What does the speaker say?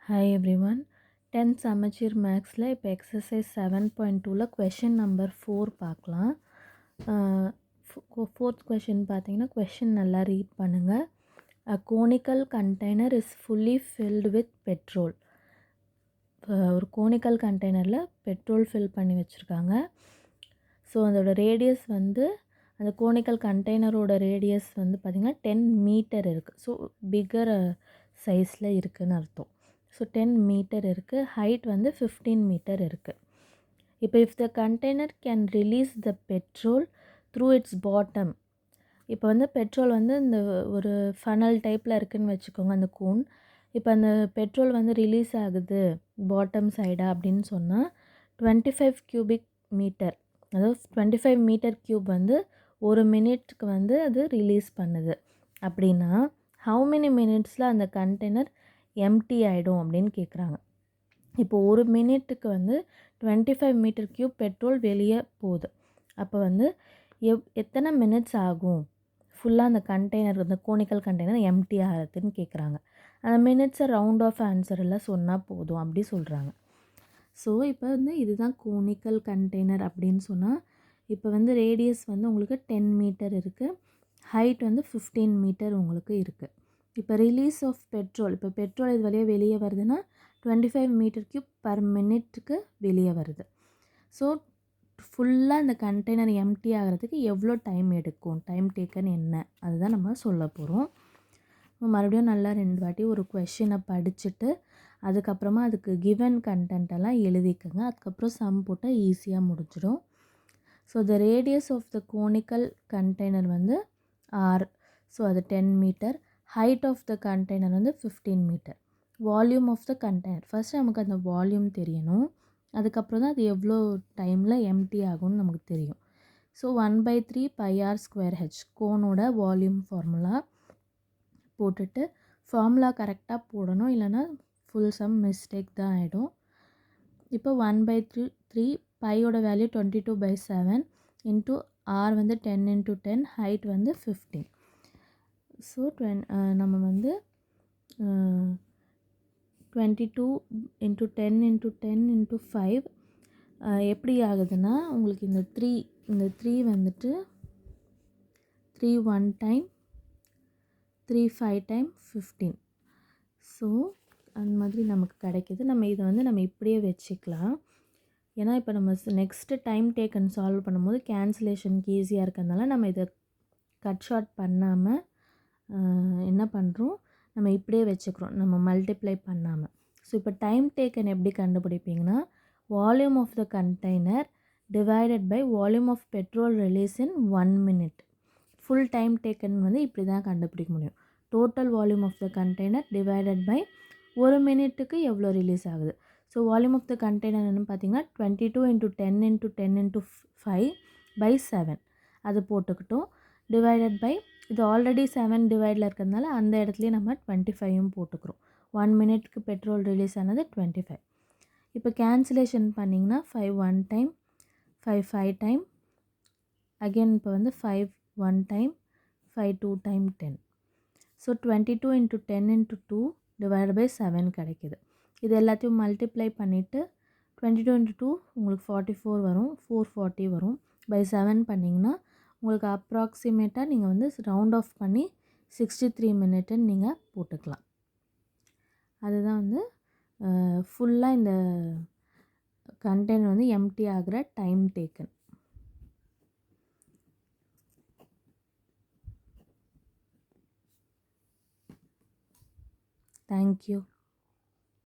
Hi everyone. 10th சமச்சீர் மேக்ஸில் இப்போ எக்ஸசைஸ் 7.2ல கொஷின் நம்பர் 4 பார்க்கலாம். ஃபோர்த் கொஷின் பார்த்தீங்கன்னா கொஷின் நல்லா ரீட் பண்ணுங்கள். A conical container is fully filled with petrol. ஒரு கோனிக்கல் கண்டெய்னரில் பெட்ரோல் ஃபில் பண்ணி வச்சுருக்காங்க. ஸோ அதோட ரேடியஸ் வந்து அந்த கோனிக்கல் கண்டெய்னரோட ரேடியஸ் வந்து பார்த்திங்கன்னா 10 மீட்டர் இருக்குது. ஸோ பிக்கர் சைஸில் இருக்குதுன்னு அர்த்தம். ஸோ 10 மீட்டர் இருக்குது. ஹைட் வந்து 15 மீட்டர் இருக்குது. இப்போ if the container can release the petrol through it's bottom. இப்போ வந்து பெட்ரோல் வந்து இந்த ஒரு ஃபனல் டைப்பில் இருக்குதுன்னு வச்சுக்கோங்க அந்த கூன். இப்போ அந்த பெட்ரோல் வந்து ரிலீஸ் ஆகுது பாட்டம் சைடாக அப்படின்னு சொன்னால் 25 கியூபிக் மீட்டர், அதாவது 25 மீட்டர் க்யூப் வந்து ஒரு மினிட்க்கு வந்து அது ரிலீஸ் பண்ணுது. அப்படின்னா ஹவு மெனி மினிட்ஸில் அந்த கண்டெய்னர் எம்டி ஆகிடும் அப்படின்னு கேட்குறாங்க. இப்போ ஒரு மினிட்டுக்கு வந்து 25 மீட்டர் க்யூப் பெட்ரோல் வெளியே போகுது. அப்போ வந்து எத்தனை மினிட்ஸ் ஆகும் ஃபுல்லாக அந்த கண்டெய்னர், அந்த கோனிக்கல் கண்டெய்னர் எம்டி ஆகிறதுன்னு கேட்குறாங்க. அந்த மினிட்ஸை ரவுண்ட் ஆஃப் ஆன்சரில் சொன்னால் போதும் அப்படி சொல்கிறாங்க. ஸோ இப்போ வந்து இதுதான் கோனிக்கல் கண்டெய்னர் அப்படின்னு சொன்னால், இப்போ வந்து ரேடியஸ் வந்து உங்களுக்கு 10 மீட்டர் இருக்குது, ஹைட் வந்து 15 மீட்டர் உங்களுக்கு இருக்குது. இப்போ ரிலீஸ் ஆஃப் பெட்ரோல், இப்போ பெட்ரோல் இது வழியாக வெளியே வருதுன்னா 25 மீட்டர் க்யூப் பர் மினிட்டுக்கு வெளியே வருது. ஸோ ஃபுல்லாக இந்த கண்டெய்னர் எம்டி ஆகிறதுக்கு எவ்வளோ டைம் எடுக்கும், டைம் டேக்கன் என்ன, அதுதான் நம்ம சொல்ல போகிறோம். மறுபடியும் நல்லா 2 வாட்டி ஒரு கொஷினை படிச்சுட்டு அதுக்கப்புறமா அதுக்கு கிவன் கண்டென்ட்டெல்லாம் எழுதிக்கங்க. அதுக்கப்புறம் சம் போட்டால் ஈஸியாக முடிஞ்சிடும். So the radius of the conical container வந்து ஆர். ஸோ அது 10 metre. Height of the container வந்து 15 metre. Volume of the container, first நமக்கு அந்த வால்யூம் தெரியணும். அதுக்கப்புறம் தான் அது எவ்வளோ டைமில் எம்டி ஆகும்னு நமக்கு தெரியும். ஸோ 1/3 πr²h கோனோட வால்யூம் ஃபார்முலா போட்டுட்டு ஃபார்முலா கரெக்டாக போடணும், இல்லைனா ஃபுல் சம் மிஸ்டேக் தான் ஆகிடும். இப்போ 1/3 பையோட வேல்யூ 22/7 இன்ட்டு ஆர் வந்து 10 × 10, ஹைட் வந்து 15. ஸோ நம்ம வந்து 22 × 10 × 10 × 5 எப்படி ஆகுதுன்னா உங்களுக்கு இந்த 3 வந்துட்டு 3 1 டைம், 3 5 டைம் 15. ஸோ அந்த மாதிரி நமக்கு கிடைக்கிது. நம்ம இதை வந்து நம்ம இப்படியே வச்சுக்கலாம். ஏன்னா இப்போ நம்ம நெக்ஸ்ட்டு டைம் டேக்கன் சால்வ் பண்ணும்போது கேன்சலேஷனுக்கு ஈஸியாக இருக்கிறதுனால நம்ம இதை கட் ஷார்ட் பண்ணாமல் என்ன பண்ணுறோம், நம்ம இப்படியே வச்சுக்கிறோம், நம்ம மல்டிப்ளை பண்ணாமல். ஸோ இப்போ டைம் டேக்கன் எப்படி கண்டுபிடிப்பீங்கன்னா, volume of the container divided by volume of petrol release in 1 minute. Full time taken வந்து இப்படி தான் கண்டுபிடிக்க முடியும். Total volume of the container divided by ஒரு மினிட்டுக்கு எவ்வளோ ரிலீஸ் ஆகுது. So volume of the container என்னன்னு பார்த்தீங்கன்னா 22 × 10 × 10 × 5/7 அது போட்டுக்கிட்டோம். டிவைடட் பை இது ஆல்ரெடி 7 டிவைடில் இருக்கிறதுனால அந்த இடத்துலையே நம்ம 25ம் போட்டுக்கிறோம். 1 மினிட்க்கு பெட்ரோல் ரிலீஸ் ஆனது 25. இப்போ கேன்சலேஷன் பண்ணிங்கன்னா 5 1 டைம், 5 5 டைம், அகெயின் இப்போ வந்து 5 1 time, 5 2 time 10. So 22 × 10 × 2 divide by 7 கிடைக்கிது. இது எல்லாத்தையும் மல்டிப்ளை பண்ணிவிட்டு 22 × 2 உங்களுக்கு 44 வரும், 440 வரும். பை 7 பண்ணிங்கன்னா உங்களுக்கு அப்ராக்சிமேட்டாக நீங்கள் வந்து ரவுண்ட் ஆஃப் பண்ணி 63 மினிட்டுன்னு நீங்கள் போட்டுக்கலாம். அதுதான் வந்து ஃபுல்லாக இந்த கண்டெய்னர் வந்து எம்டி ஆகிற டைம் டேக்கன். தேங்க்யூ.